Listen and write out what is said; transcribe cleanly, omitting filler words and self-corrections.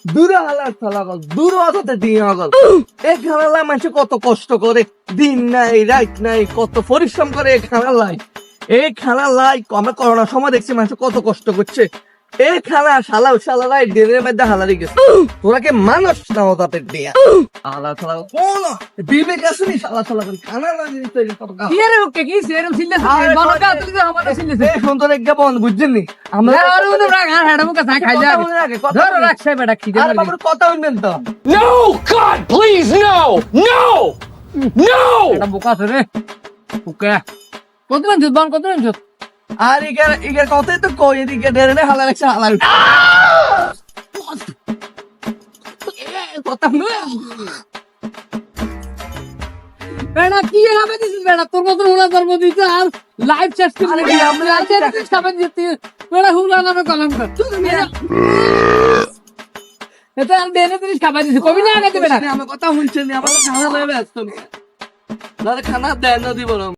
দূরে হালার ফলাগল দূরে অততে দিয়ে গল এই খানালাই মানুষ কত কষ্ট করে দিন নাই রাত নাই কত পরিশ্রম করে এই খানালাই আমরা করোনার সময় দেখছি মানুষ কত কষ্ট করছে এই খানা শালালাই ডেনের মধ্যে হালারি গেছে তোরা কে মানুষ না ও তাতে দিয়া আলা শালা কোন বিবেক আসেনি শালা করে খানা লাগিয়ে কত কাজ কি রে ওকে কি সেরম সিলে মনে কা তুই আমাদের সিলে এই সুন্দর একটা বন্ধ বুঝছেন নি আমরা আর ওনে রাখ আর হেডা মুকা খাই যা ধরো রাখ সে বেটা খিদে আরে লাগে বাবার কথা শুনবেন তো No! God, please, no! No! No! এটা বোকা রে ওকে কতদিন জুত বান কতদিন জুত আর ইগার কথাই তো কই এদিকে ডেরে হালা লাগছে হালা কথা শুনে বেটা কি হবে দিস বেটা তোর মত হুলা ধর্ম দিতে আর লাইভ চ্যাট কি আরে কি আমরা লাইভ চ্যাট খাবেন দিতে বেটা হুলা নামে কলম কর এটা আর দেনে তুই খাবার দিছিস কবি না আগে বেটা আমার কথা শুনছেন আমার খানা লয়ে ব্যস্ত না খানা দেন না দিব